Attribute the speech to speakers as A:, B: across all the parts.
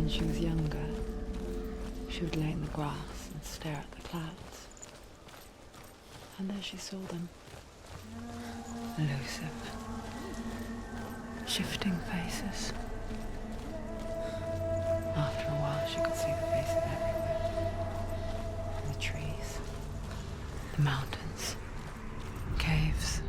A: When she was younger, she would lay in the grass and stare at the clouds. And there she saw them. Elusive, shifting faces. After a while, she could see the faces everywhere. In the trees, the mountains, caves.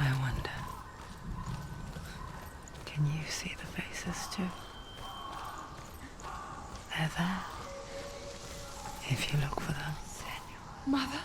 A: I wonder, can you see the faces too? They're there, if you look for them.
B: Mother?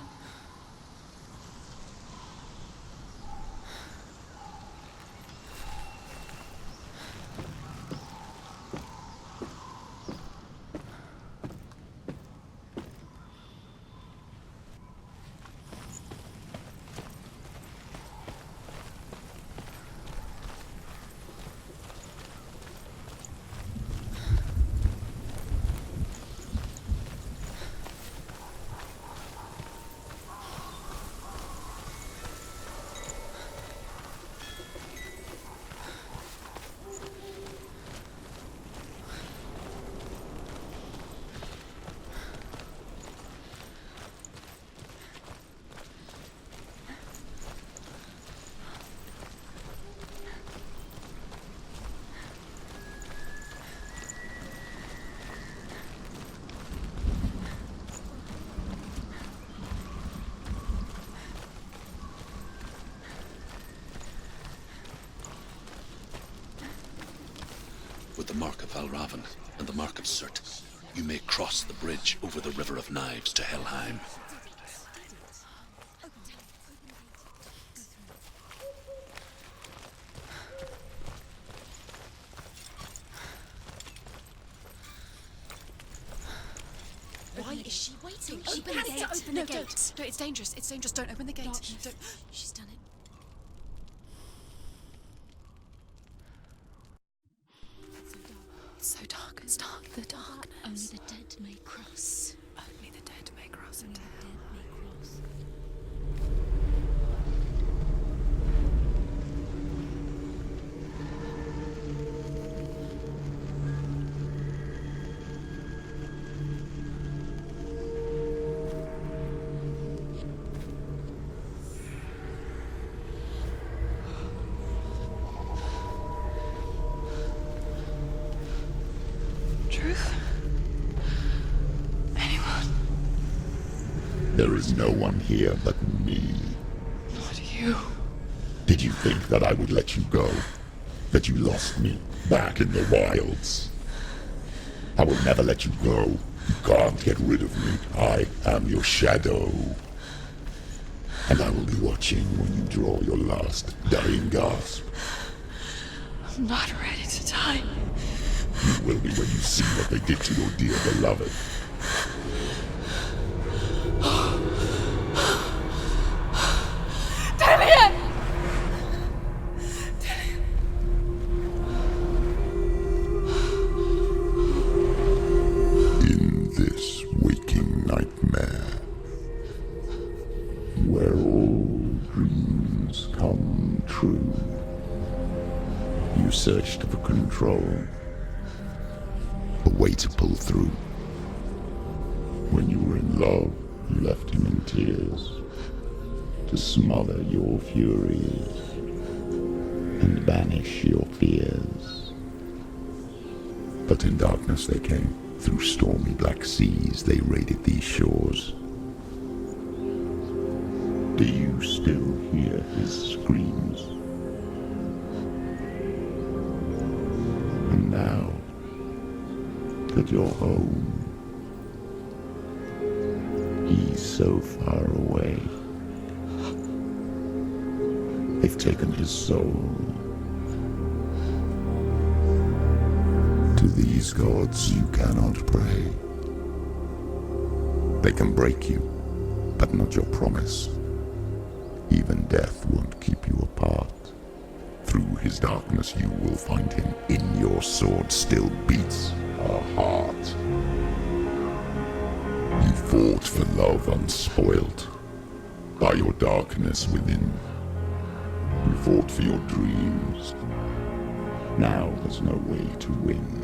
C: With the mark of Valravan and the mark of Surt, you may cross the bridge over the River of Knives to Helheim.
D: Why is she waiting?
B: She
D: Open the
B: has
D: gate.
B: to open
D: No,
B: the gate.
D: don't. No, it's dangerous. It's dangerous. Don't open the gate.
B: Not-
D: No, don't. She's done it. It's so dark. It's dark. The darkness.
B: Only the dead may cross.
D: Only the dead may cross into hell.
B: Dead may cross.
A: Truth? Anyone?
E: There is no one here but me.
A: Not you.
E: Did you think that I would let you go? That you lost me back in the wilds? I will never let you go. You can't get rid of me. I am your shadow. And I will be watching when you draw your last dying gasp.
A: I'm not ready to die.
E: You will be when you see what they did to your dear beloved. In this waking nightmare, where all dreams come true, you searched for control, a way to pull through. When you were in love, you left him in tears, to smother your furies and banish your fears. But in darkness they came, through stormy black seas they raided these shores. Do you still hear his screams? And now that you're home, he's so far away. They've taken his soul. To these gods you cannot pray. They can break you, but not your promise. Even death won't keep you apart. Through his darkness you will find him. In your sword still beats a heart. You fought for love unspoilt by your darkness within. You fought for your dreams. Now there's no way to win.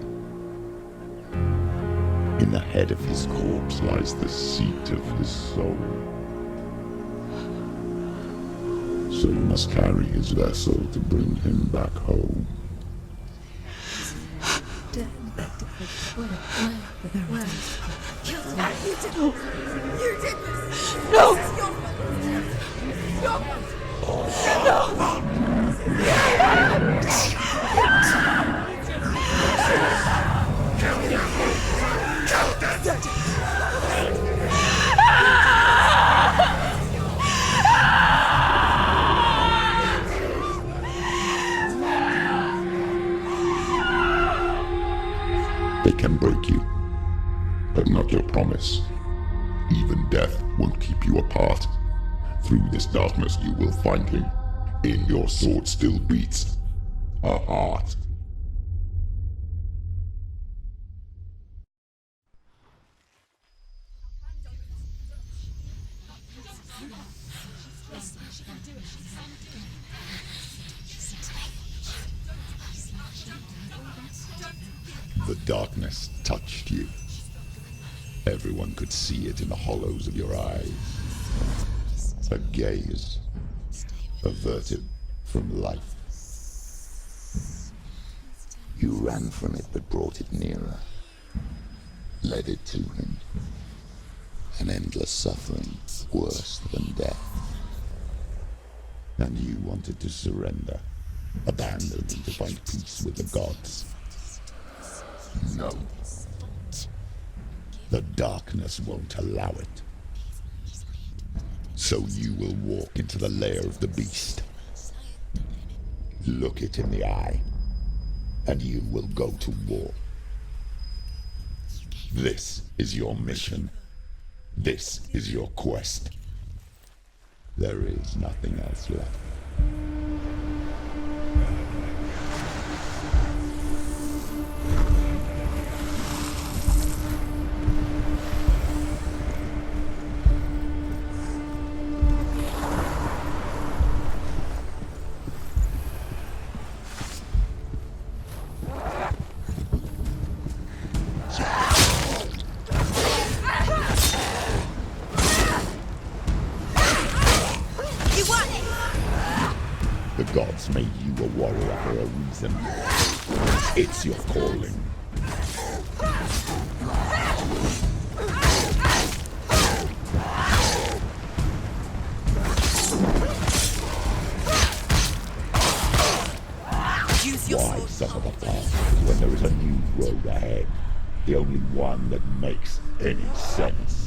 E: In the head of his corpse lies the seat of his soul. So you must carry his vessel to bring him back home. They can break you, but not your promise. Even death won't keep you apart. Through this darkness you will find him. In your sword still beats a heart. The darkness touched you. Everyone could see it in the hollows of your eyes. A gaze averted from life. You ran from it but brought it nearer. Led it to him. An endless suffering worse than death. And you wanted to surrender. Abandon and to find peace with the gods. No. The darkness won't allow it. So you will walk into the lair of the beast. Look it in the eye, and you will go to war. This is your mission. This is your quest. There is nothing else left. The gods made you a warrior for a reason. It's your calling. Why suffer the past when there is a new road ahead? The only one that makes any sense.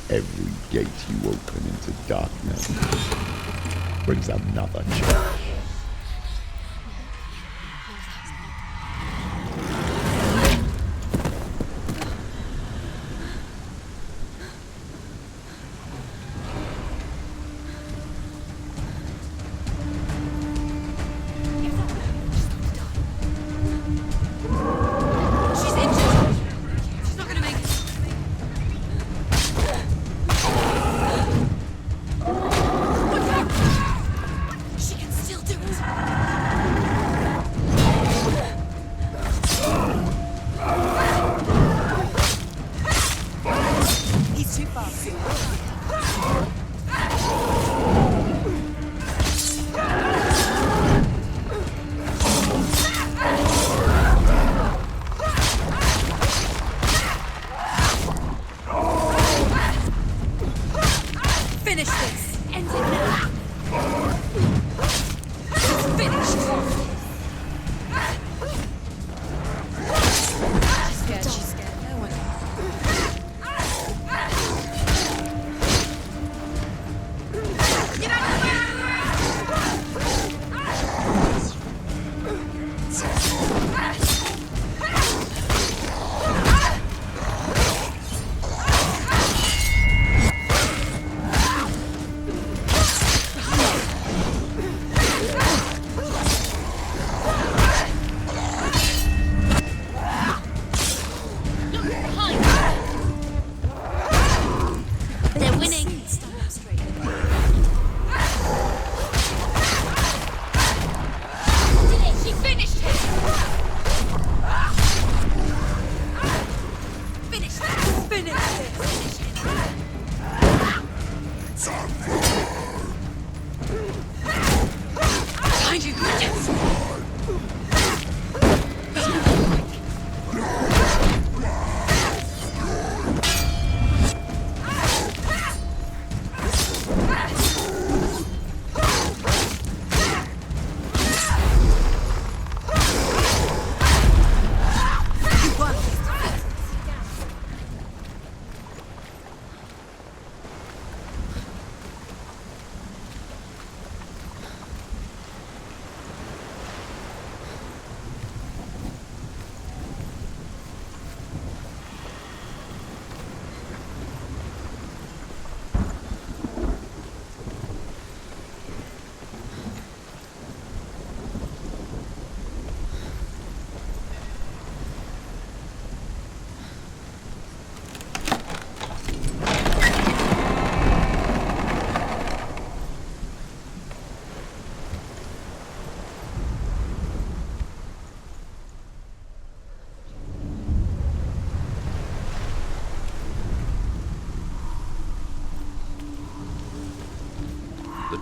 E: Every gate you open into darkness brings another change.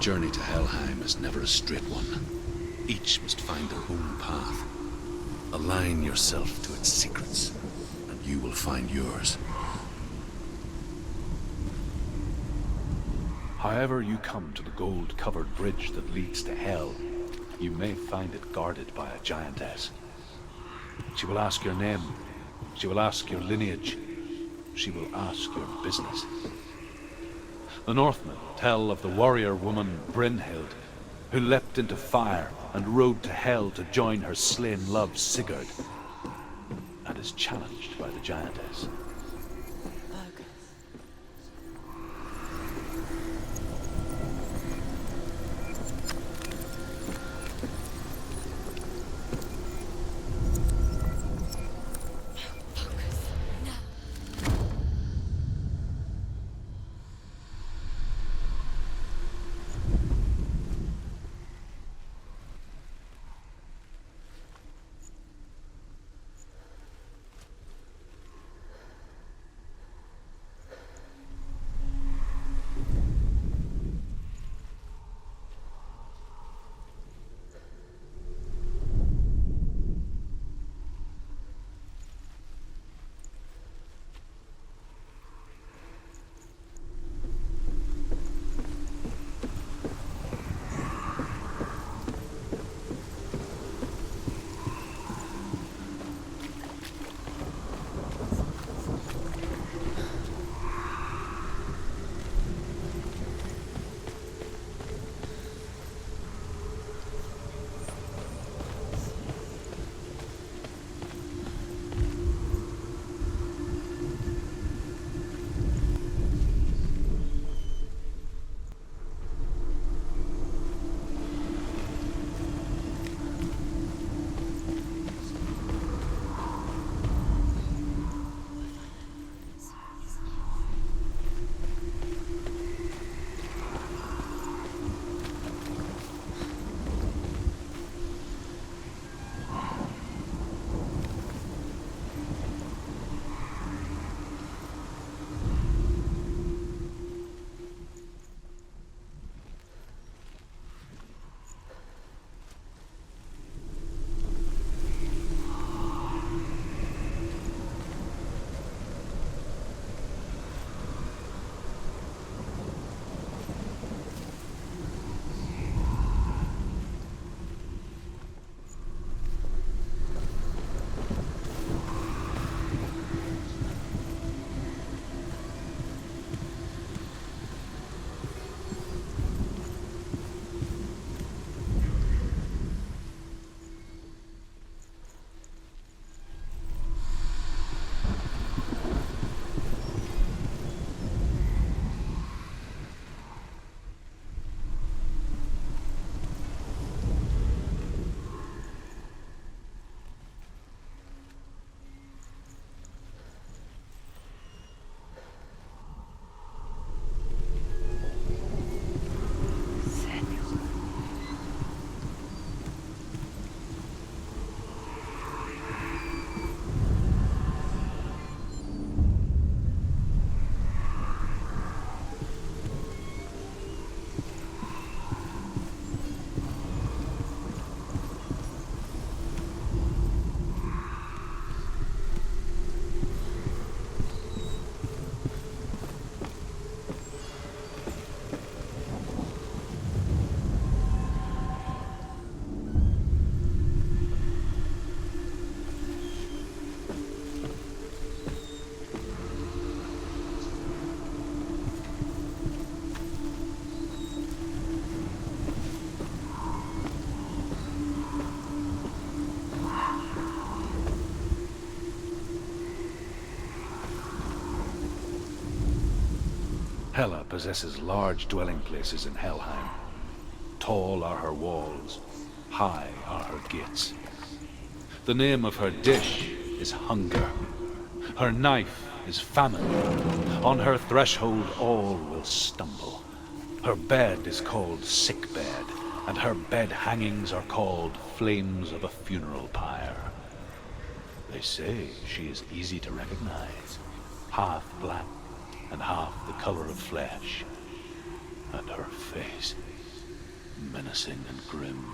C: journey to Helheim is never a straight one. Each must find their own path. Align yourself to its secrets, and you will find yours.
F: However you come to the gold-covered bridge that leads to Hell, you may find it guarded by a giantess. She will ask your name. She will ask your lineage. She will ask your business. The Northmen tell of the warrior woman Brynhild, who leapt into fire and rode to Hell to join her slain love Sigurd, and is challenged by the giantess. Hela possesses large dwelling places in Helheim. Tall are her walls, high are her gates. The name of her dish is hunger. Her knife is famine. On her threshold all will stumble. Her bed is called sick bed, and her bed hangings are called flames of a funeral pyre. They say she is easy to recognize, half black and half the color of flesh, and her face menacing and grim.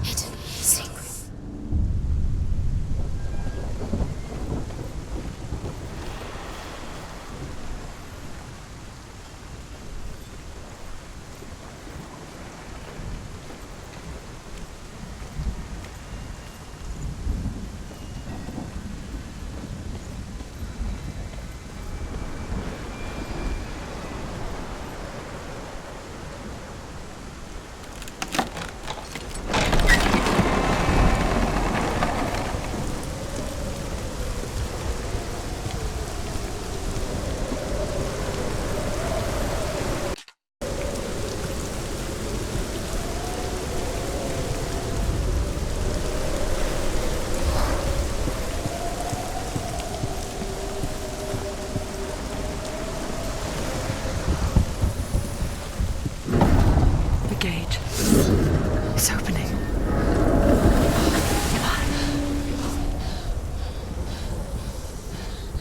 B: Hidden secret.
A: It's opening.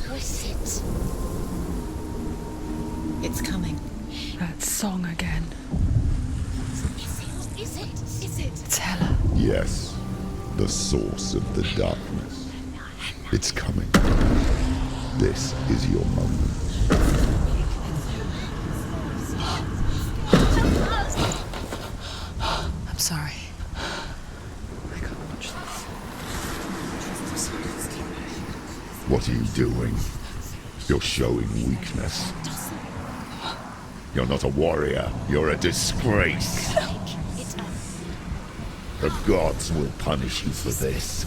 B: Who is it?
D: It's coming.
A: That song again.
B: Is it?
A: It's Hella.
E: Yes, the source of the darkness. It's coming. This is your moment.
A: I'm sorry. I can't watch this.
E: What are you doing? You're showing weakness. You're not a warrior. You're a disgrace. The gods will punish you for this.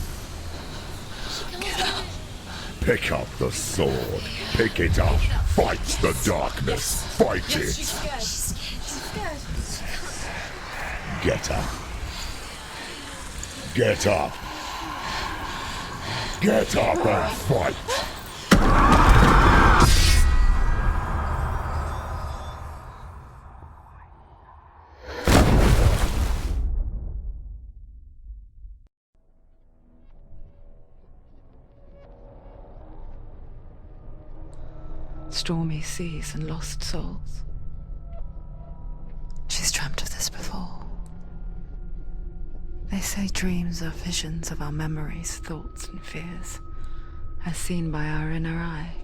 E: Pick up the sword. Pick it up. Fight the darkness. Fight it. Get up. Get up. Get up and fight.
A: Stormy seas and lost souls. She's dreamt of this before. They say dreams are visions of our memories, thoughts and fears, as seen by our inner eye.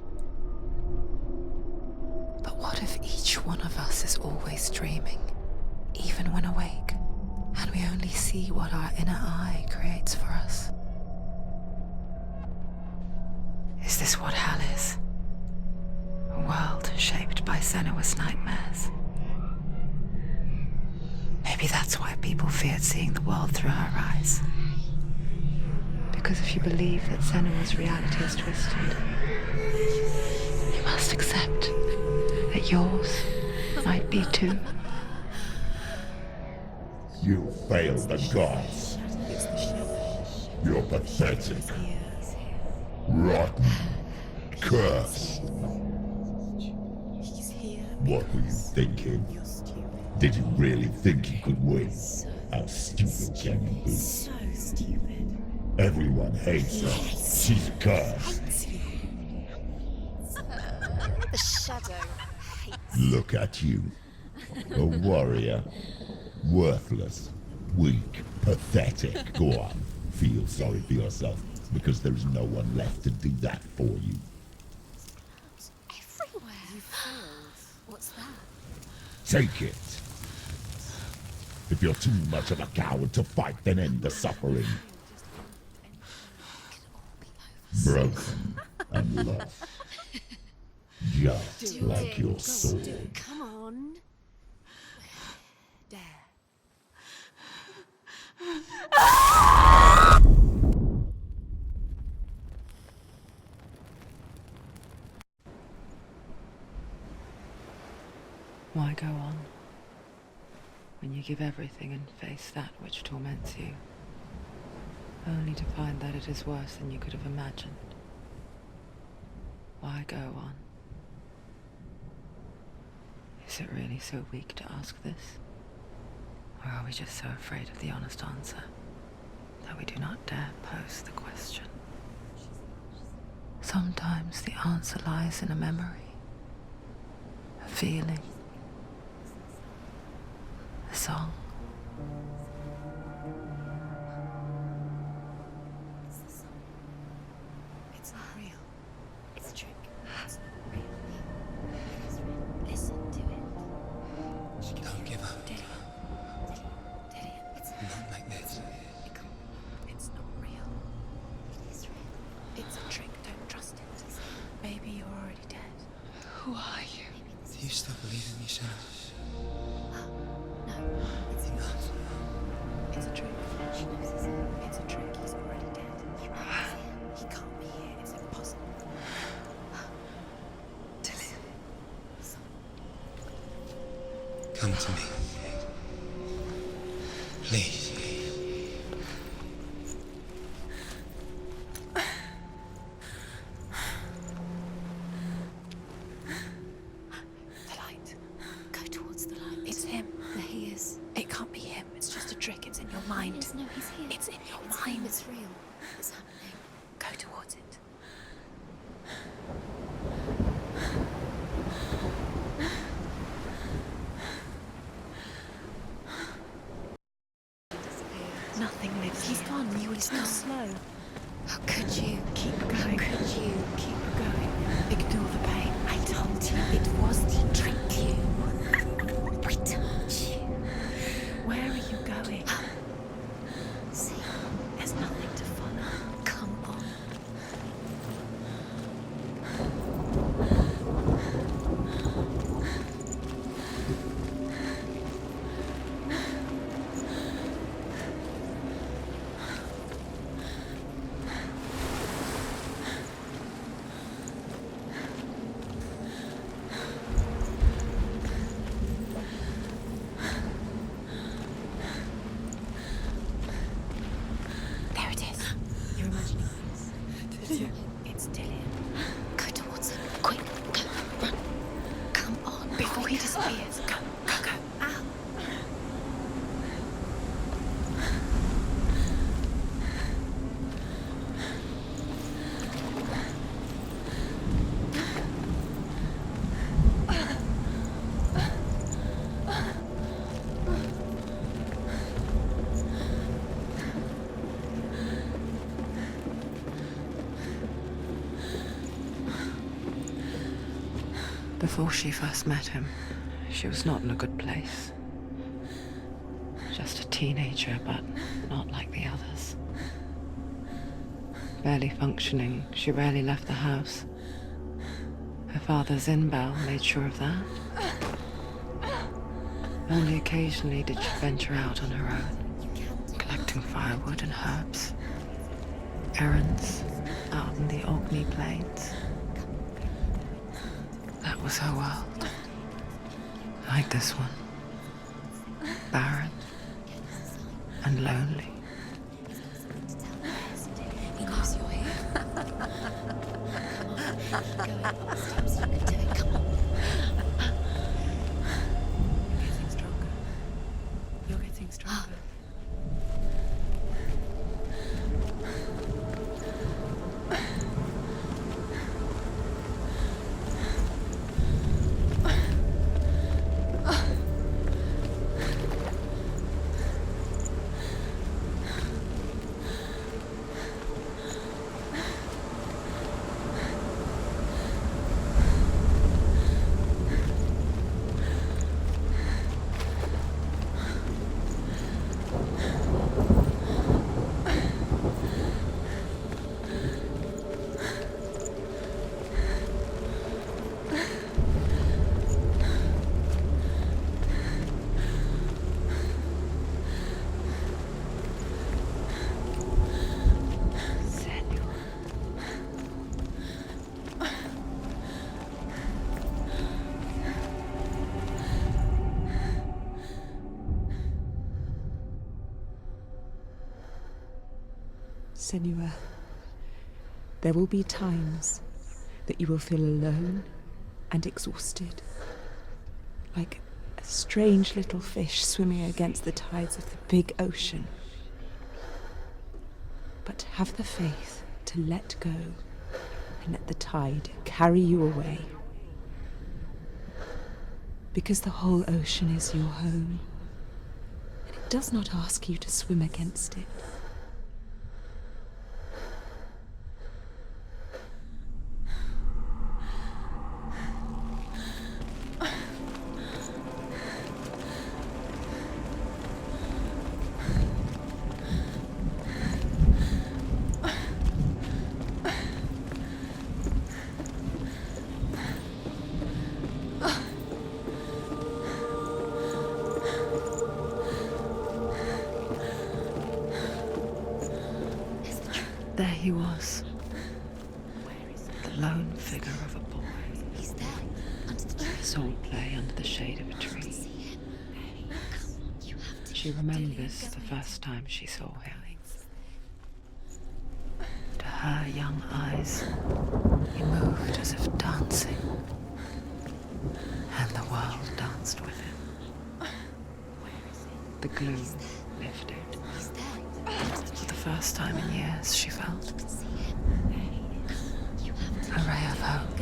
A: But what if each one of us is always dreaming, even when awake, and we only see what our inner eye creates for us? Is this what hell is? A world shaped by Senua's nightmares. Maybe Maybe that's why people feared seeing the world through her eyes. Because if you believe that Senua's reality is twisted, you must accept that yours might be too.
E: You failed the gods. You're pathetic. Rotten. Cursed. What were you thinking? Did you really think you could win? How stupid can you be?
B: So stupid.
E: Everyone hates her. She's cursed.
B: The shadow hates.
E: Look at you. A warrior. Worthless. Weak. Pathetic. Go on. Feel sorry for yourself, because there is no one left to do that for you.
B: Everywhere. You failed. What's that?
E: Take it. If you're too much of a coward to fight, then end the suffering. Broken and lost. Just like your soul.
B: Come on. Dare.
A: Why go on when you give everything and face that which torments you, only to find that it is worse than you could have imagined? Why go on? Is it really so weak to ask this? Or are we just so afraid of the honest answer that we do not dare pose the question? Sometimes the answer lies in a memory, a feeling, a song.
B: It's not real. It's a trick. It's not real. It's real. Listen to it.
G: Don't give up.
B: Daddy. Daddy. It's
G: Not like this.
B: It's not real. It is real. It's a trick. Don't trust it. Maybe you're already dead.
A: Who are you?
G: Do you still believe in me, Shannon?
B: No, it's not. It's a trick. She knows it's him. It's a trick. He's already dead. He knows he can't be here. It's impossible.
G: Come to me. Please.
B: The light. Go towards the light. It's him. There he is. It can't be him. It's just a trick. It's in your mind. No, he's here. It's in your mind. It's real. It's happening. Go towards it. Nothing lives. He's gone. You would stop slow. How could you? Keep going. How could you? Keep going. Ignore the pain. I told you it was to trick you. I told you. Where are you going? See, there's nothing to follow. Come on. There it is. You're imagining this. It's Dillian. Go towards it. Quick, go, run. Come on, before he disappears. Go, go, go. Ow.
A: Before she first met him, she was not in a good place. Just a teenager, but not like the others. Barely functioning, she rarely left the house. Her father's in-bell made sure of that. Only occasionally did she venture out on her own, collecting firewood and herbs. Errands out in the Orkney Plains. That was her world. Like this one. Barren and lonely.
D: He knows you're here. Come on. Go. Steps you can take. Come on.
A: You're getting stronger. You're getting stronger.
B: Senua, there will be times that you will feel alone and exhausted, like a strange little fish swimming against the tides of the big ocean. But have the faith to let go and let the tide carry you away. Because the whole ocean is your home, and it does not ask you to swim against it.
A: There he was, the lone figure of a boy.
D: He's there, under the tree.
A: Sword play under the shade of a tree. She remembers the first time she saw him. To her young eyes, he moved as if dancing, and the world danced with him. The gloom lifted. For the first time in years, she felt a ray of hope.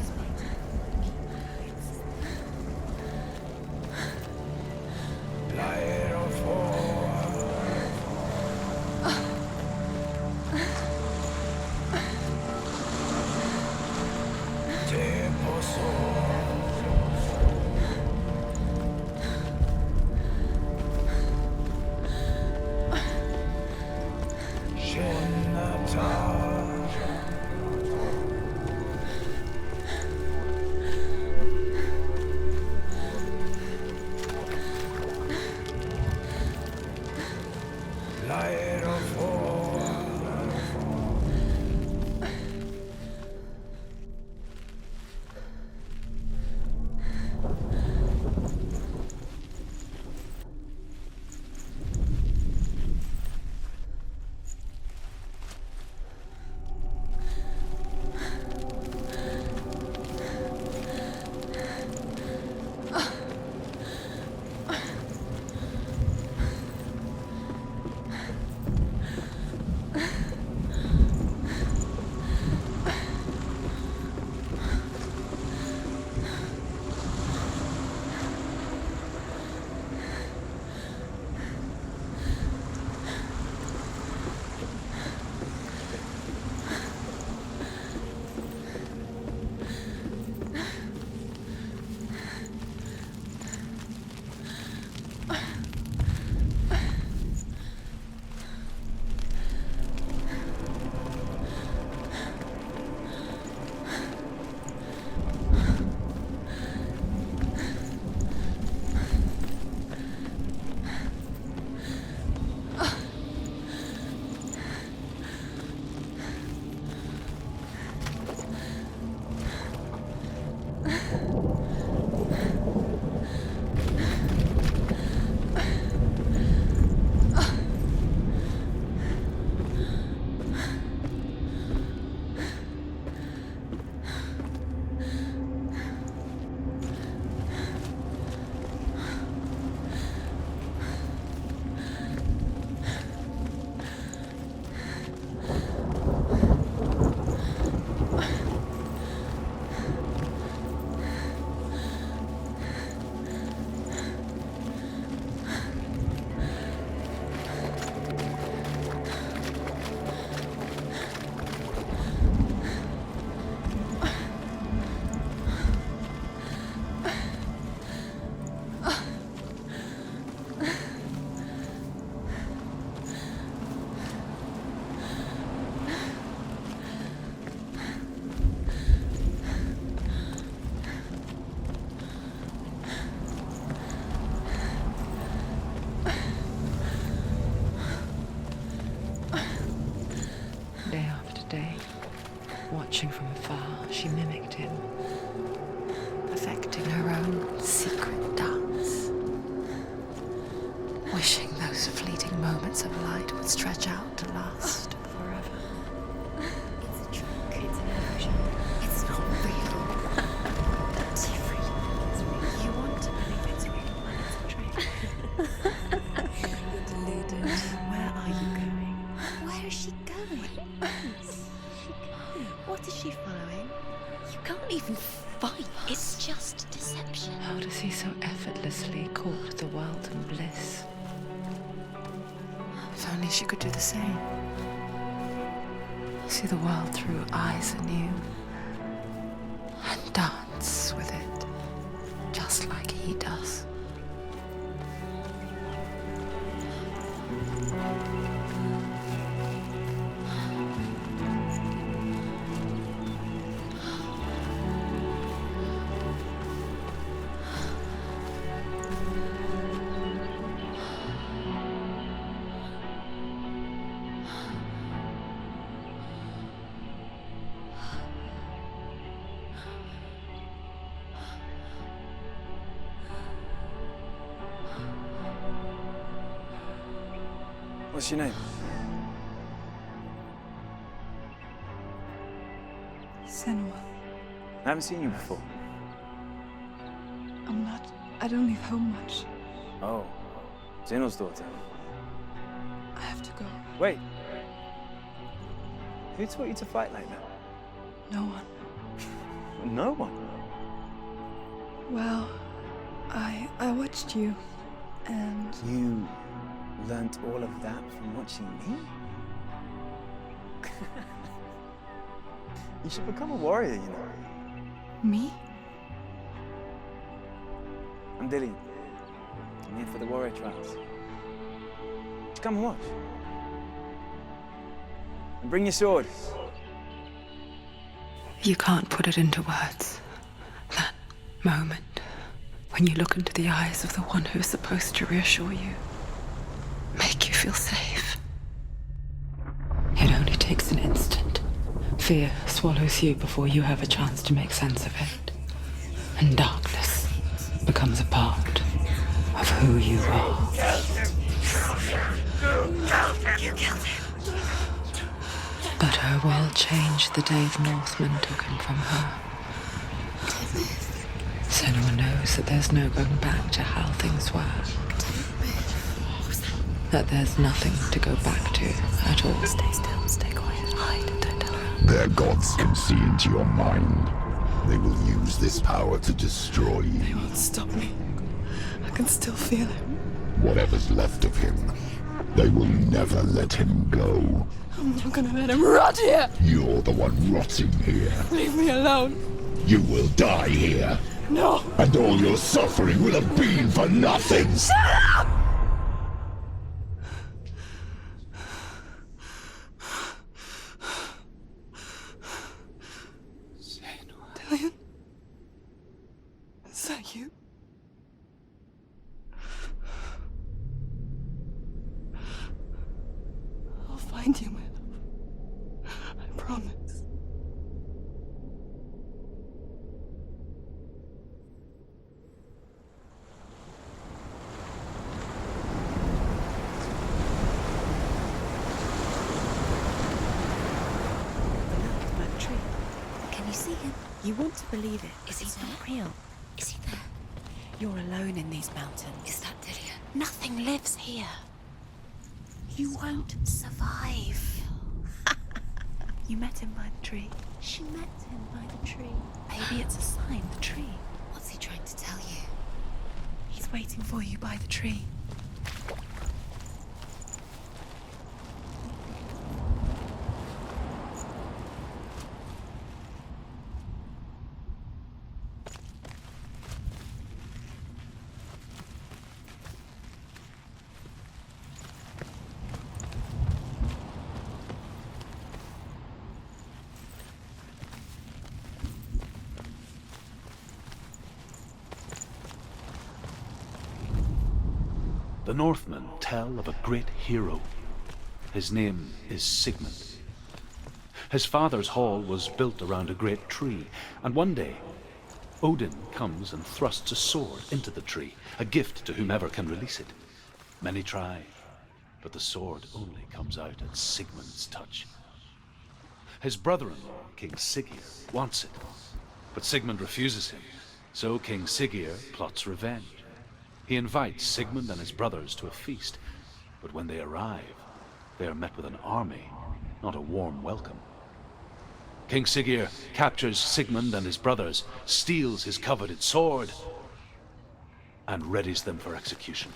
A: Watching from afar, she mimicked him, perfecting her own secret dance, wishing those fleeting moments of light would stretch out to last forever.
B: It's a trick. It's an illusion. It's not real. It's real. It's real. You want to believe it's real when it's a trick. You're deluded. Where are you going? Where is she going? What is she following? You can't even fight. It's just deception.
A: Odyssey so effortlessly caught the world in bliss. If only she could do the same. See the world through eyes anew and dance with it, just like he does.
H: What's your name?
I: Senua.
H: I haven't seen you before.
I: I don't leave home much.
H: Oh, Zenua's daughter.
I: I have to go.
H: Wait. Who taught you to fight like that?
I: No one.
H: No one.
I: Well, I watched you, and
H: You learnt all of that from watching me? You should become a warrior, you know.
I: me?
H: I'm Dillian. I'm here for the warrior trials. Just come and watch. And bring your sword.
A: You can't put it into words. That moment when you look into the eyes of the one who's supposed to reassure you, make you feel safe. It only takes an instant. Fear swallows you before you have a chance to make sense of it. And darkness becomes a part of who you are.
B: You killed him.
A: But her world changed the day the Northmen took him from her. Senua knows that there's no going back to how things were. That there's nothing to go back to at all.
B: Stay still, stay quiet, hide, don't tell her.
E: Their gods can see into your mind. They will use this power to destroy
I: They
E: you.
I: won't stop me. I can still feel him.
E: Whatever's left of him, they will never let him go.
I: I'm not gonna let him rot here.
E: You're the one rotting here.
I: Leave me alone.
E: You will die here.
I: No.
E: And all your suffering will have been for nothing.
I: Dillian? Is that you? I'll find you, my love. I promise.
B: By the tree. Can you see him? You want to believe it. Is he not real? Is he there? You're alone in these mountains. Is that Dillian? Nothing lives here. You won't survive. You met him by the tree. She met him by the tree. Maybe it's a sign, the tree. What's he trying to tell you? He's waiting for you by the tree.
F: The Northmen tell of a great hero. His name is Sigmund. His father's hall was built around a great tree, and one day, Odin comes and thrusts a sword into the tree, a gift to whomever can release it. Many try, but the sword only comes out at Sigmund's touch. His brother-in-law, King Siggeir, wants it, but Sigmund refuses him, so King Siggeir plots revenge. He invites Sigmund and his brothers to a feast, but when they arrive, they are met with an army, not a warm welcome. King Siggeir captures Sigmund and his brothers, steals his coveted sword, and readies them for execution.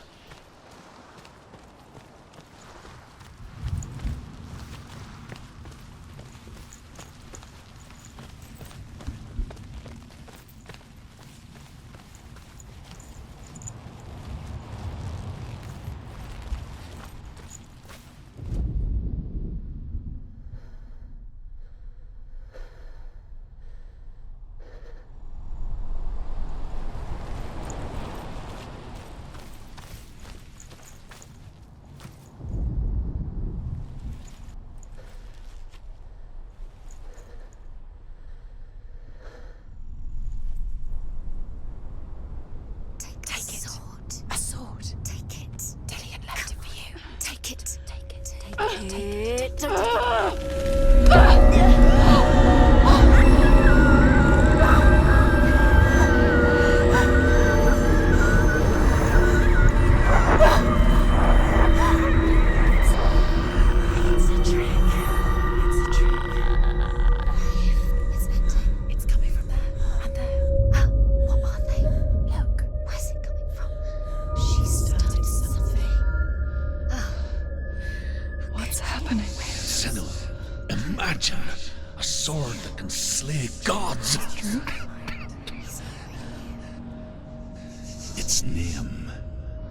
C: Its name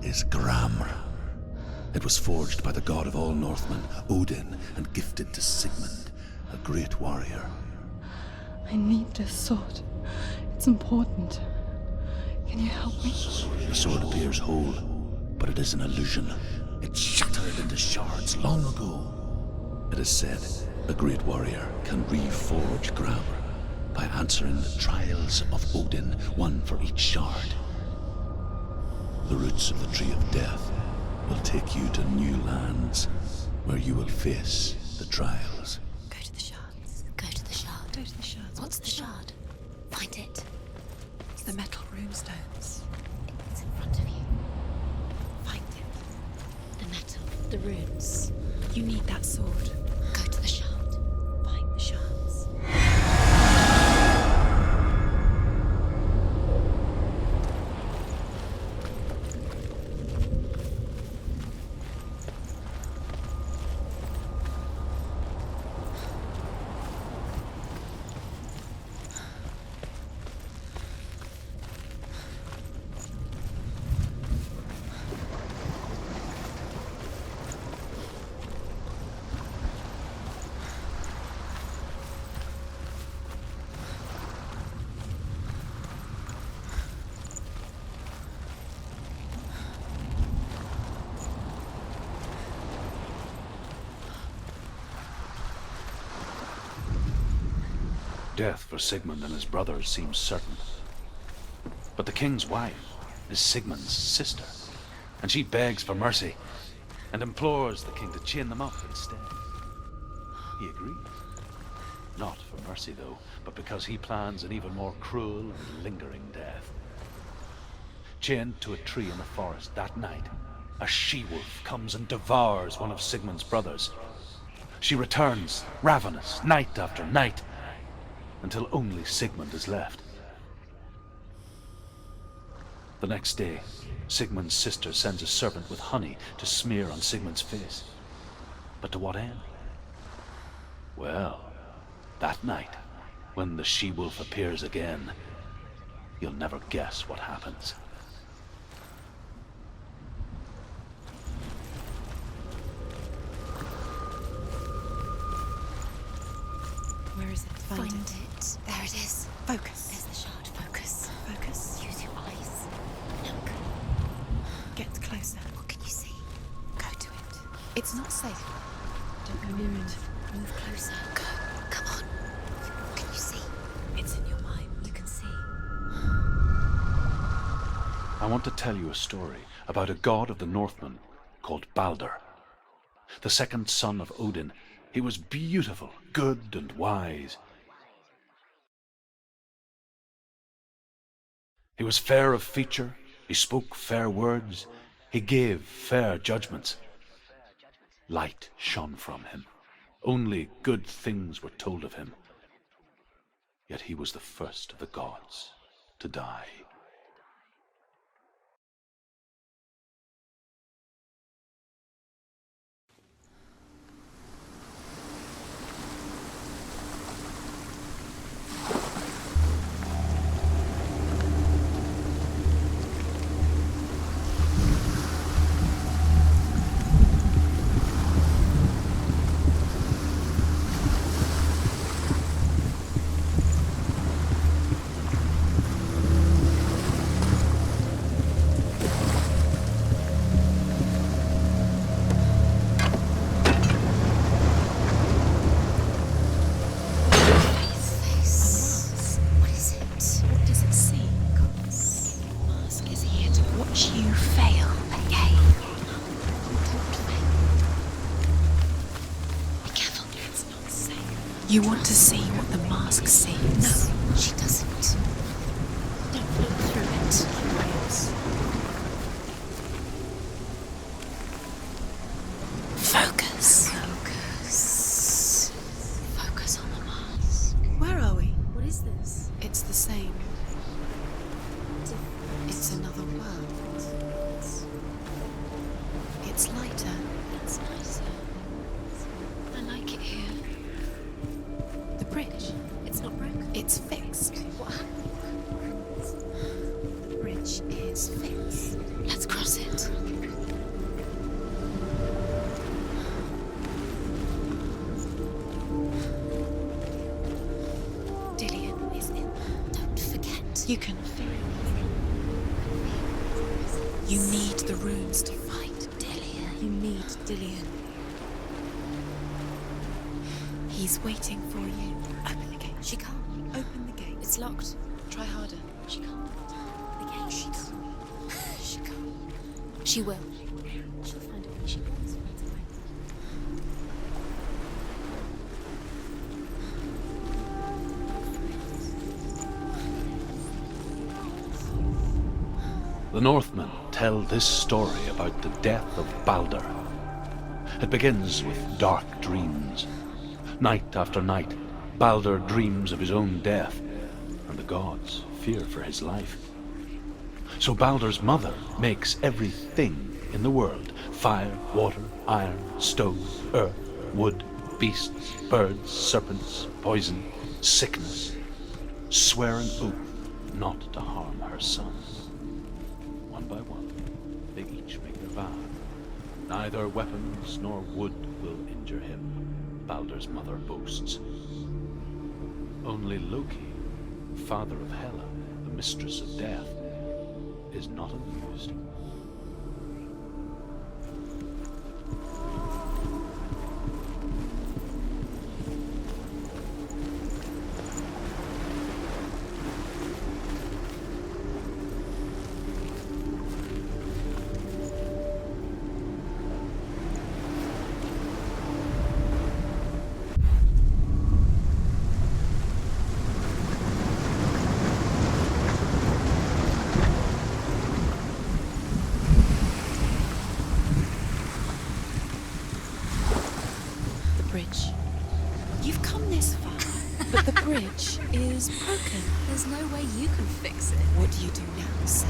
C: is Gramr. It was forged by the god of all Northmen, Odin, and gifted to Sigmund, a great warrior.
I: I need this sword. It's important. Can you help me?
C: The sword appears whole, but it is an illusion. It shattered into shards long ago. It is said a great warrior can reforge Gramr by answering the trials of Odin, one for each shard. The roots of the Tree of Death will take you to new lands where you will face the trials.
B: Go to the shards. Go to the shard.
I: Go to the shards.
B: What's the shard? Find it.
I: It's the metal runestones.
B: It's in front of you. Find it. The metal, the runes.
I: You need that sword.
B: Go to the shard.
I: Find the shards.
F: Death for Sigmund and his brothers seems certain. But the king's wife is Sigmund's sister, and she begs for mercy and implores the king to chain them up instead. He agrees. Not for mercy, though, but because he plans an even more cruel and lingering death. Chained to a tree in the forest that night, a she-wolf comes and devours one of Sigmund's brothers. She returns, ravenous, night after night, until only Sigmund is left. The next day, Sigmund's sister sends a servant with honey to smear on Sigmund's face. But to what end? Well, that night, when the she-wolf appears again, you'll never guess what happens.
I: Where is it?
B: Find it. There it is.
I: Focus.
B: There's the shard. Focus.
I: Focus.
B: Use your eyes. Look.
I: Get closer.
B: What can you see?
I: Go to it. It's not safe. Don't go near it.
B: Move closer. Go.
F: I want to tell you a story about a god of the Northmen called Balder. The second son of Odin, he was beautiful, good, and wise. He was fair of feature, he spoke fair words, he gave fair judgments. Light shone from him. Only good things were told of him. Yet he was the first of the gods to die.
B: You want to see what the mask sees?
D: No, she doesn't.
B: Don't look through it. Focus.
D: Focus. Focus on the mask.
B: Where are we?
D: What is this?
B: It's the same.
D: Different.
B: It's another world. It's lighter.
D: It's nicer. I like it here.
B: The bridge.
D: It's not broken.
B: It's fixed.
D: What happened?
B: The bridge is fixed.
D: Let's cross it.
B: Dillian is in.
D: Don't forget.
B: You can feel it. You need the runes to fight Dillian. You need Dillian. He's waiting for you. Open the gate.
D: She can't.
B: Open the gate.
D: It's locked.
B: Try harder.
D: She can't. The gate. She can't. She can't. She will. She'll find a way. She always finds a way.
F: The Northmen tell this story about the death of Balder. It begins with dark dreams. Night after night, Balder dreams of his own death, and the gods fear for his life. So Balder's mother makes everything in the world: fire, water, iron, stone, earth, wood, beasts, birds, serpents, poison, sickness, swear an oath not to harm her sons. One by one, they each make their vow. Neither weapons nor wood will injure him, Balder's mother boasts. Only Loki, father of Hela, the mistress of death, is not amused.
B: Bridge. You've come this far, but the bridge is broken.
D: There's no way you can fix it.
B: What do you do now, Sam?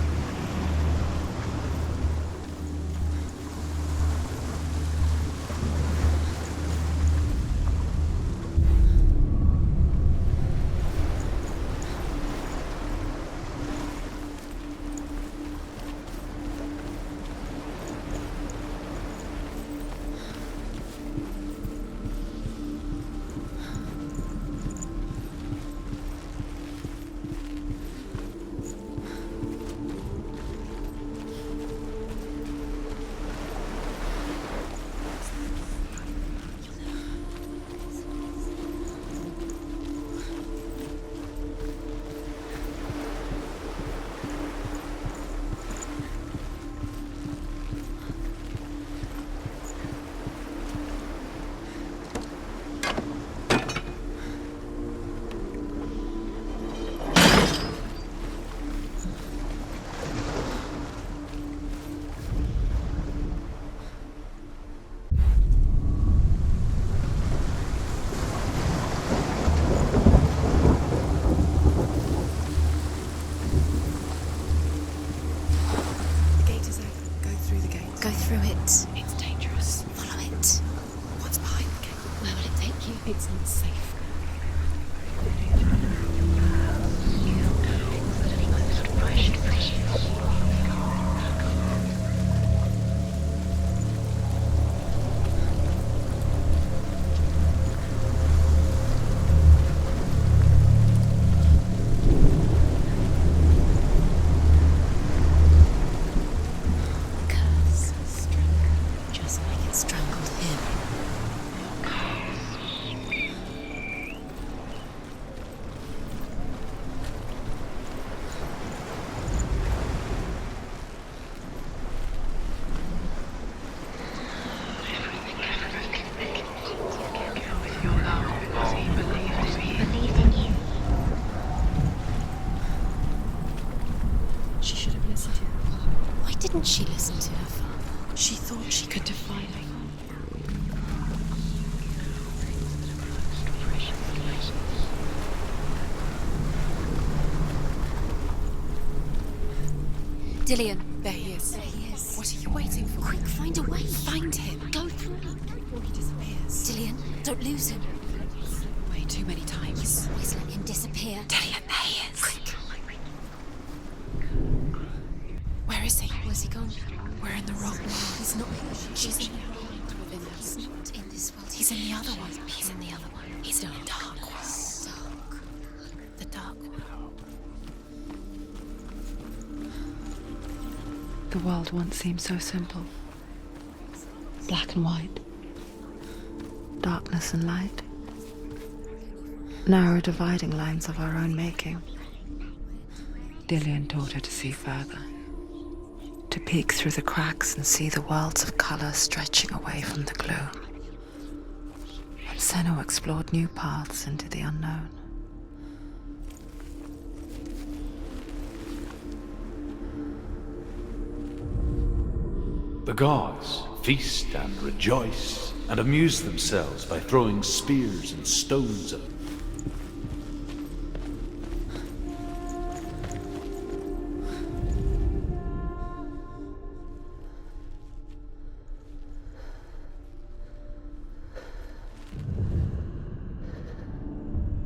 D: didn't she listen to her father?
B: She thought she could defy me.
D: Dillian.
B: There he is.
D: There he is.
B: What are you waiting for?
D: Quick, find a way.
B: Find him. Go through him before he disappears.
D: Dillian, don't lose him.
B: Way too many times.
D: Always let him disappear.
B: Dillian, there he is.
D: Quick.
B: Where is he?
D: Where's he gone?
B: We're in the wrong world.
D: He's not here.
B: She's in the world within us.
D: He's not in this world.
B: He's in the other one.
D: He's in the other one.
B: He's in the dark world.
D: Dark.
B: The dark world.
A: The world once seemed so simple. Black and white. Darkness and light. Narrow dividing lines of our own making. Dillian taught her to see further. To peek through the cracks and see the worlds of colour stretching away from the gloom. And Senua explored new paths into the unknown.
F: The gods feast and rejoice and amuse themselves by throwing spears and stones at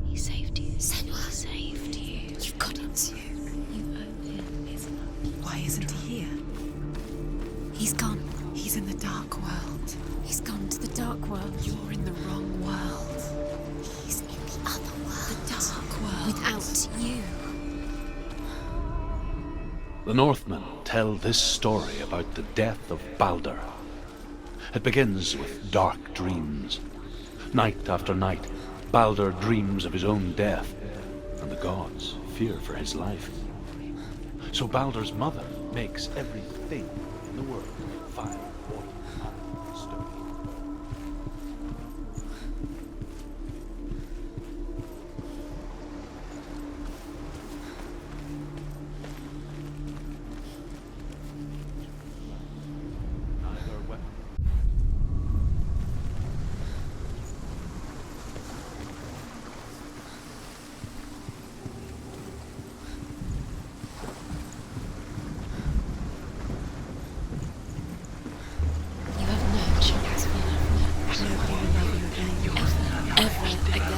D: He saved you. Senua saved you. You've got it.
B: You owe him his love. Why isn't he here?
D: He's gone.
B: He's in the dark world.
D: He's gone to the dark world.
B: You're in the wrong world.
D: He's in the other world.
B: The dark world.
D: Without you.
F: The Northmen tell this story about the death of Baldur. It begins with dark dreams. Night after night, Baldur dreams of his own death, and the gods fear for his life. So Baldur's mother makes everything in the world fire, water, and stone. Neither weapon.
D: You have no chance for love.
B: Nobody will love you again.
D: Ever again.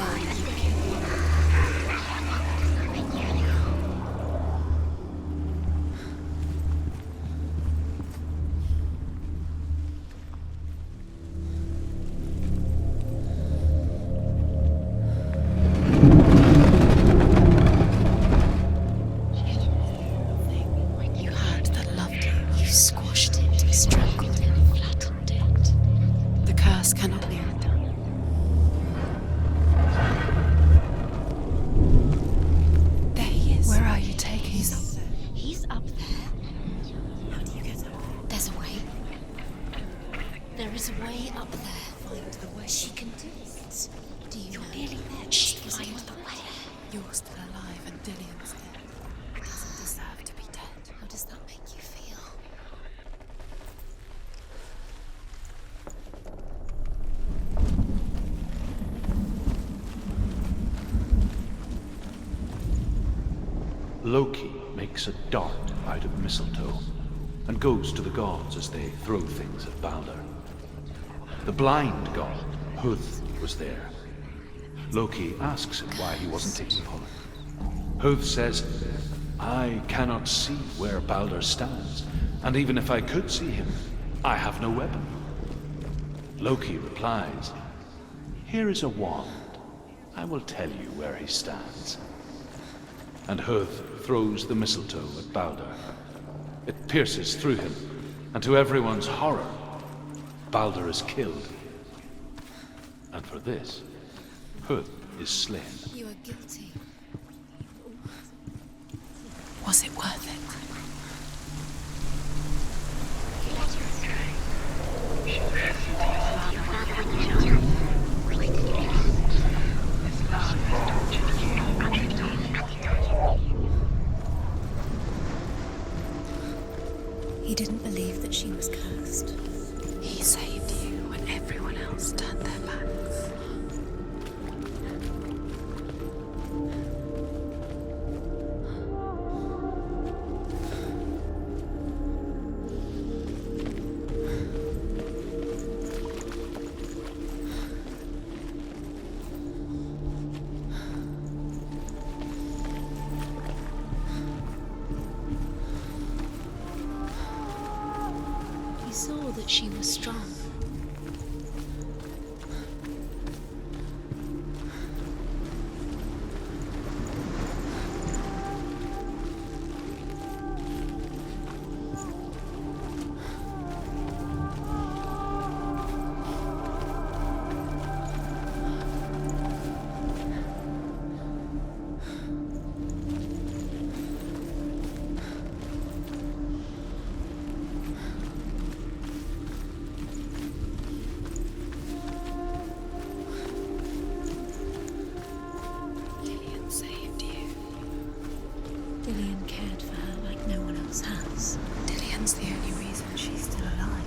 B: You had that loved you.
D: You squashed it, strangled it, flattened it.
B: The curse cannot be undone. There he is.
A: Where are you taking
B: He's
A: us?
B: up there.
D: He's up there.
B: How do you get up there?
D: There's a way. There is a way up there.
B: Find the way.
D: She can do it. Do you know? Nearly there. She was
B: Find
D: on
B: the
D: the
B: way.
D: way.
B: You're still alive and Dillian's dead. He doesn't deserve to be dead.
D: How does that make you feel?
F: Loki makes a dart out of mistletoe and goes to the gods as they throw things at Baldur. The blind god, Huth, was there. Loki asks him why he wasn't taking part. Huth says, I cannot see where Baldur stands, and even if I could see him, I have no weapon. Loki replies, here is a wand. I will tell you where he stands. And Huth throws the mistletoe at Baldur. It pierces through him, and to everyone's horror, Baldur is killed. And for this, Huth is slain.
D: You are guilty.
B: Was it worth it?
D: He didn't believe that she was cursed.
B: He saved you when everyone else turned their backs.
D: He saw that she was strong.
B: Dillian saved you.
D: Dillian cared for her like no one else has.
B: Dillian's the only reason she's still alive.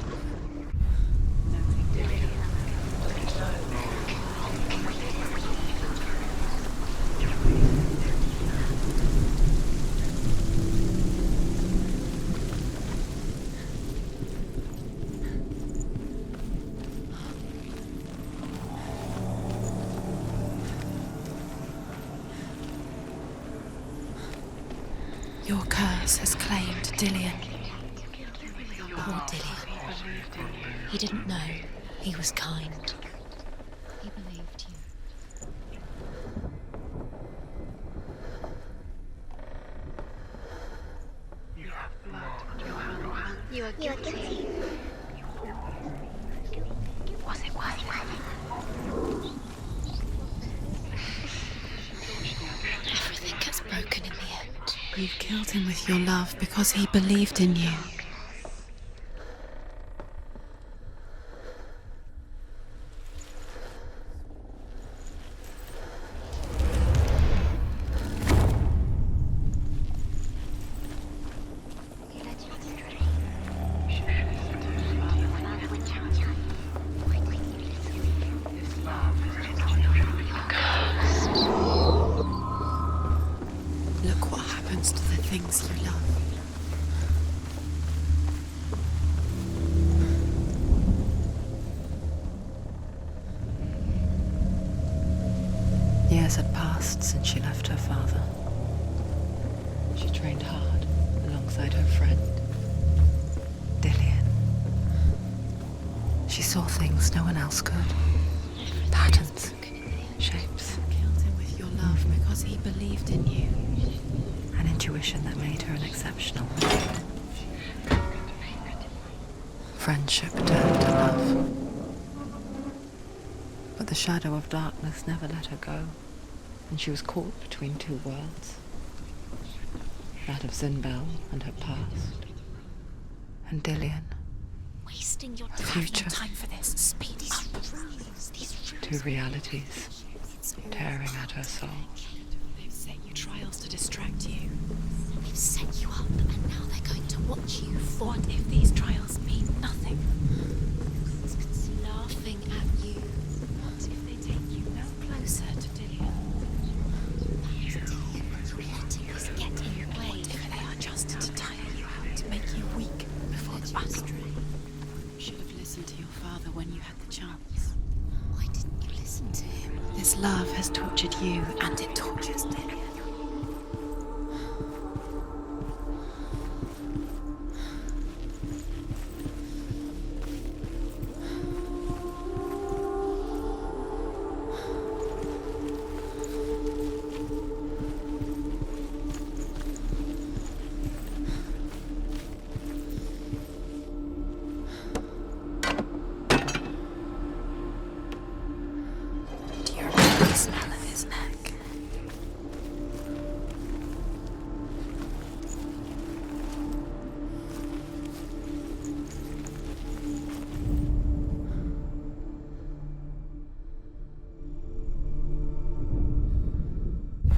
B: Your curse has claimed Dillian.
D: Poor Dillian. He didn't know. He was kind. He believed you.
J: You are guilty. Was it worth it?
B: Everything gets broken in the end. You killed him with your love because he believed in you. Look what happens to the things you love.
A: Years had passed since she left her father. She trained hard alongside her friend, Dillian. She saw things no one else could. Patterns, shapes,
B: Killed him with your love because he believed in you.
A: an intuition that made her an exceptional woman. Friendship turned to love. But the shadow of darkness never let her go, and she was caught between two worlds. That of Zinbel and her past, and Dillian,
D: Wasting your
A: the
D: time.
A: future.
D: Time for this. Speed up.
A: Two realities tearing at her soul.
B: They've set you trials to distract you.
D: They've set you up, and now they're going to watch you fall.
B: What if these trials mean nothing?
D: Laughing at you.
B: What if they take you no closer to Dillian?
D: Letting us get in your way.
B: What if they are just to tire you out, to make you weak before the battle? You should have listened to your father when you had the chance.
D: Why didn't you listen to him?
B: This love has tortured you, and it tortures Dillian. Do you remember the smell of his neck?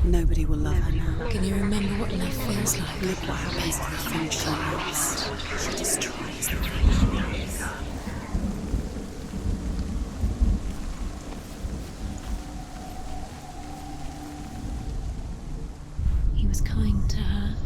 B: Nobody will love her now. Can you remember what love feels like? Look what happens to the thing she loves. She destroys the thing she loves. He was kind to her.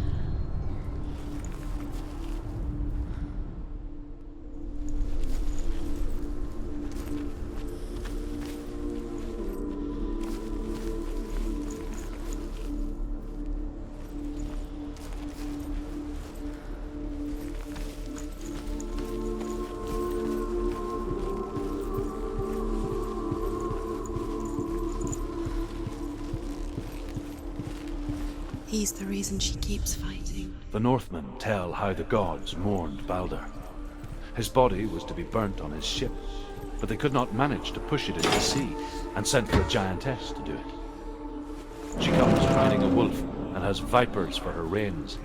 B: He's the reason she keeps fighting.
F: The Northmen tell how the gods mourned Balder. His body was to be burnt on his ship, but they could not manage to push it into the sea, and sent for a giantess to do it. She comes riding a wolf and has vipers for her reins.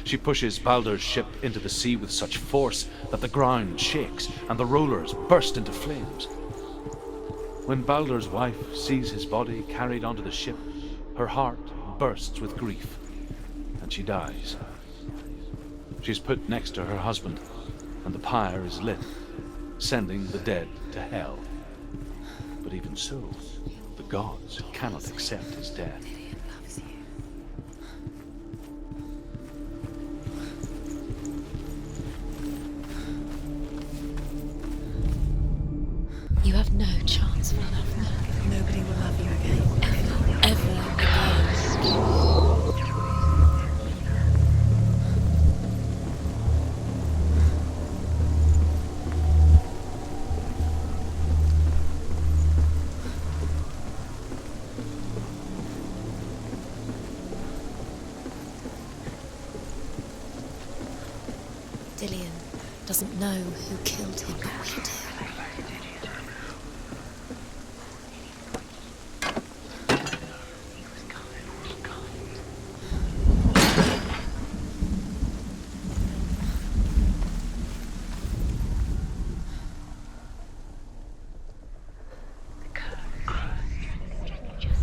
F: She pushes Balder's ship into the sea with such force that the ground shakes and the rollers burst into flames. When Balder's wife sees his body carried onto the ship, her heart bursts with grief, and she dies. She's put next to her husband, and the pyre is lit, sending the dead to hell. But even so, the gods cannot accept his death.
B: You have no chance for love now. Nobody will love you again. Ever again. Dillian doesn't know who killed him, but we do.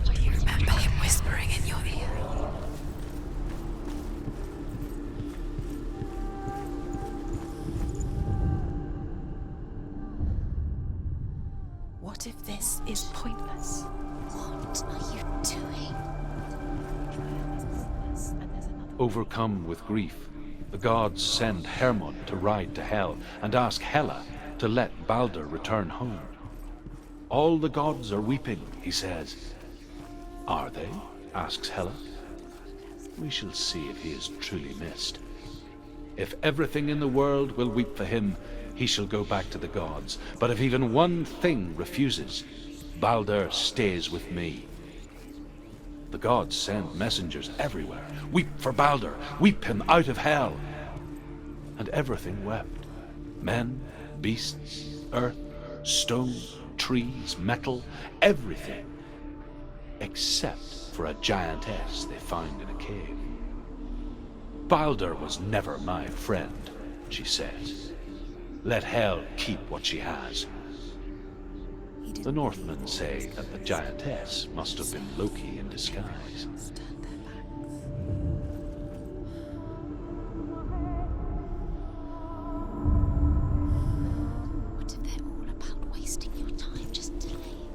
B: Do you remember him whispering in your ear? What if this is pointless? What are you doing?
F: Overcome with grief, the gods send Hermod to ride to Hell and ask Hela to let Balder return home. All the gods are weeping, he says. Are they? Asks Hela. We shall see if he is truly missed. If everything in the world will weep for him, he shall go back to the gods. But if even one thing refuses, Balder stays with me. The gods send messengers everywhere. Weep for Balder, weep him out of hell. And everything wept. Men, beasts, earth, stone, trees, metal, everything. Except for a giantess they find in a cave. Balder was never my friend, she says. Let Hel keep what she has. The Northmen say that the giantess must have been Loki in disguise.
D: What if they're all about wasting your time, just delaying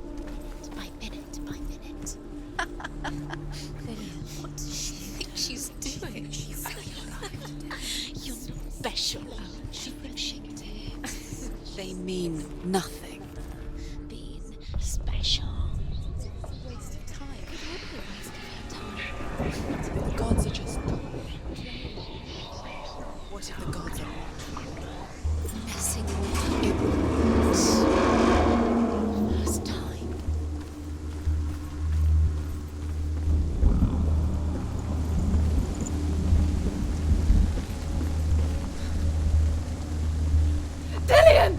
D: by minute by minute? What does she think she's doing? You're not special. She thinks she can do it.
B: They mean nothing.
D: Being special. Waste of time. It would be a waste of her time.
B: The gods are just... What if the gods are
D: Messing with ignorance. First time.
I: Dillian!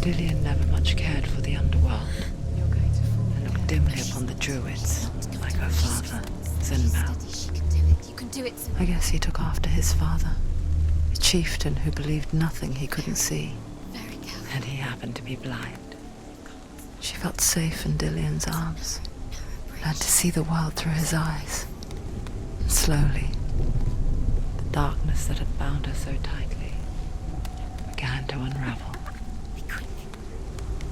A: Dillian never much cared for the underworld, and looked dimly upon the druids, like her father, Sinbad.
D: Steady, she can do it. You can do it.
A: I guess he took after his father. A chieftain who believed nothing he couldn't see.
D: Very careful.
A: And he happened to be blind. She felt safe in Dillion's arms, learned to see the world through his eyes. And slowly, the darkness that had bound her so tightly began to unravel.
D: Be quick.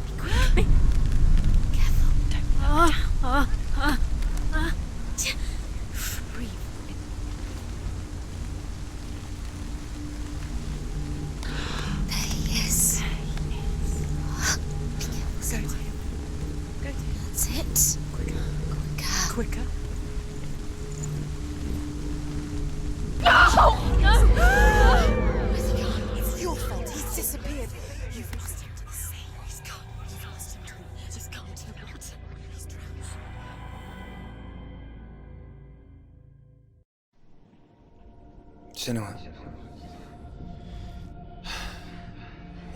D: Be quick. Careful. Don't breathe. There he is. Go to him. Go to him. That's it. Quicker.
I: Quicker.
D: Where's he gone?
B: It's your fault. He's disappeared. You've lost him to the sea. He's gone. You've lost him to the... He's gone to the water. He's drowned.
G: Senua.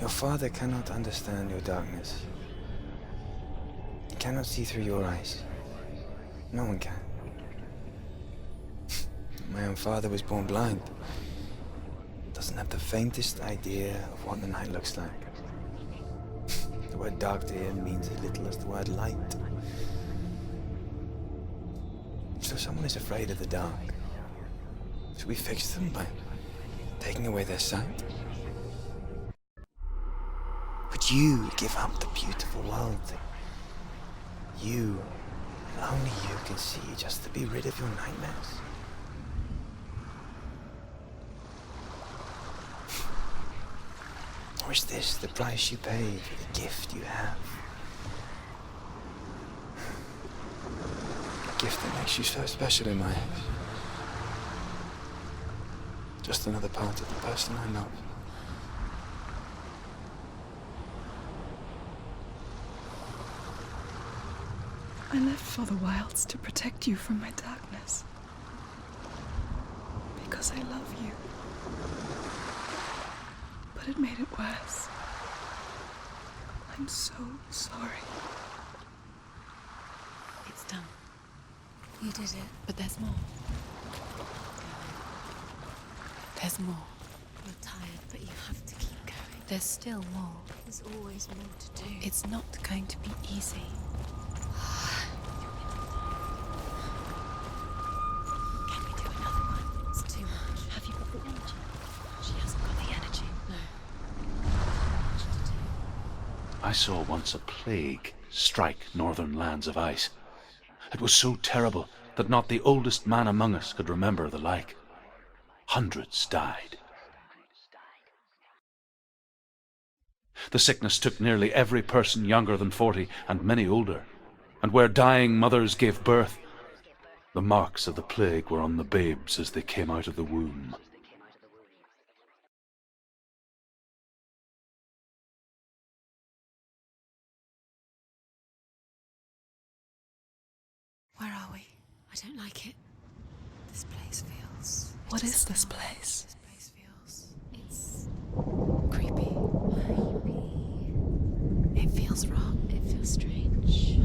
G: Your father cannot understand your darkness. He cannot see through your eyes. No one can. My own father was born blind. Doesn't have the faintest idea of what the night looks like. The word dark to him means as little as the word light. So someone is afraid of the dark. Should we fix them by taking away their sight? Would you give up the beautiful world that you, and only you, can see just to be rid of your nightmares? Or is this the price you pay for the gift you have? A gift that makes you so special in my eyes. Just another part of the person I love.
I: I left for the wilds to protect you from my darkness. Because I love you. But it made it worse. I'm so sorry.
B: It's done.
D: You did it.
B: But there's more. There's more.
D: You're tired, but you have to keep going.
B: There's still more.
D: There's always more to do.
B: It's not going to be easy.
D: Can we do another one? It's too much.
B: Have you got the energy? She hasn't got the energy.
D: No. Much to do.
F: I saw once a plague strike northern lands of ice. It was so terrible that not the oldest man among us could remember the like. Hundreds died. The sickness took nearly every person younger than 40 and many older. And where dying mothers gave birth, the marks of the plague were on the babes as they came out of the womb.
D: Where are we? I don't like it. This place feels...
I: What is this place?
D: This place feels... It's... creepy. It feels wrong. It feels strange.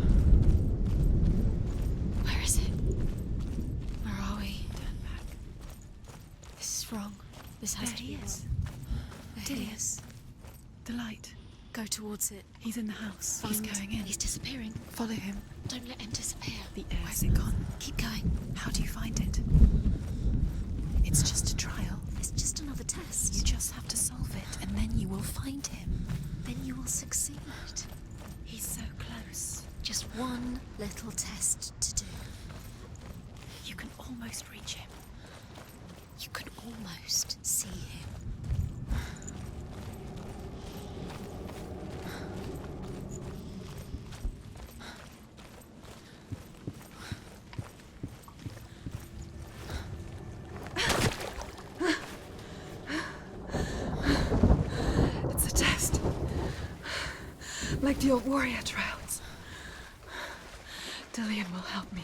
D: Where is it? Where are we? Turn back. This is wrong. This has to be
B: is.
D: wrong. There he is.
B: The light.
D: Go towards it.
B: He's in the house.
D: Find...
B: He's going in.
D: He's disappearing.
B: Follow him.
D: Don't let him disappear.
B: The air's
D: Where's it
B: gone.
D: Keep going.
B: How do you find it? It's just a trial.
D: It's just another test.
B: You just have to solve it, and then you will find him.
D: Then you will succeed.
B: He's so close.
D: Just one little test to do.
B: You can almost reach him.
D: You can almost see him.
I: It's a test. Like the old warrior trials. Dillion will help me.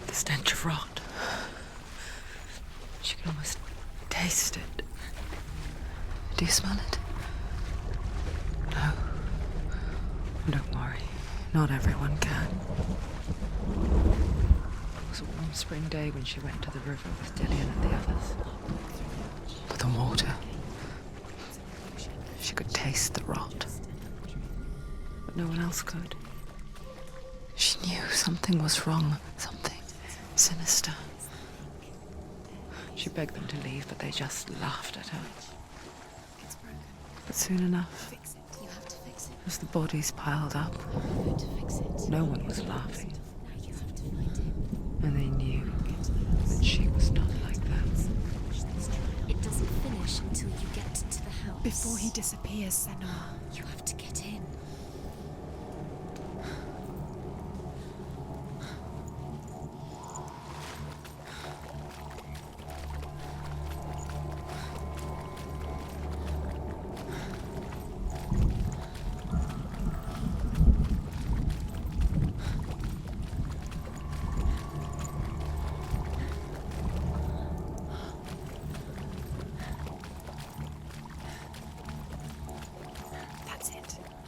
I: The stench of rot. She can almost
A: Do you smell it? No. Don't worry. Not everyone can. It was a warm spring day when she went to the river with Dillian and the others. But the water. She could taste the rot. But no one else could. She knew something was wrong. Something sinister. She begged them to leave, but they just laughed at her. But soon enough, as the bodies piled up, no one was laughing. And they knew that she was not like them.
D: It doesn't finish until you get to the house.
B: Before he disappears, Senua.
D: You have to get in.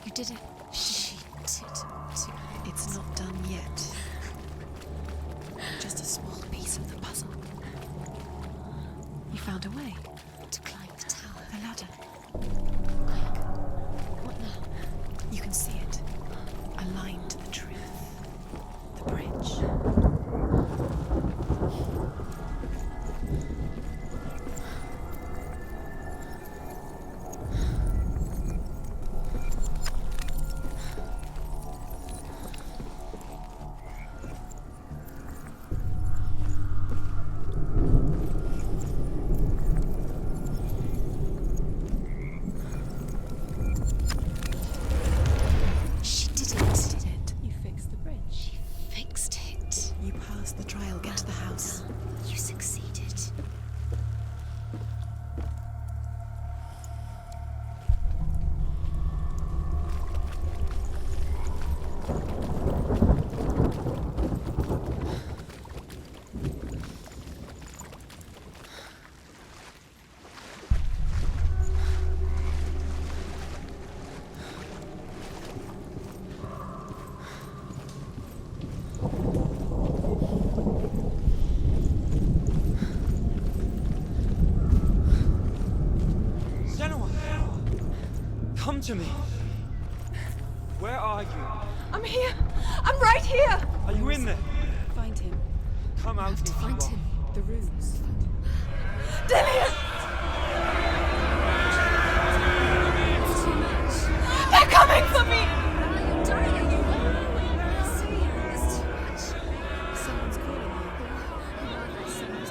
D: You did it. She did too.
B: It's not done yet. Just a small piece of the puzzle. You found a way
D: To climb the tower.
B: the ladder.
D: Quick. What now?
B: You can see it. Aligned to the truth. The bridge.
D: She did it.
B: Did it.
I: You fixed the bridge.
D: She fixed it.
B: You passed the trial. Get to the house.
D: You succeeded.
G: Senua! Come to me! Where are you?
I: I'm here! I'm right here!
G: Are you in there?
I: Find him.
G: Come out
D: To
G: if you
D: find
G: are.
D: him.
I: The runes.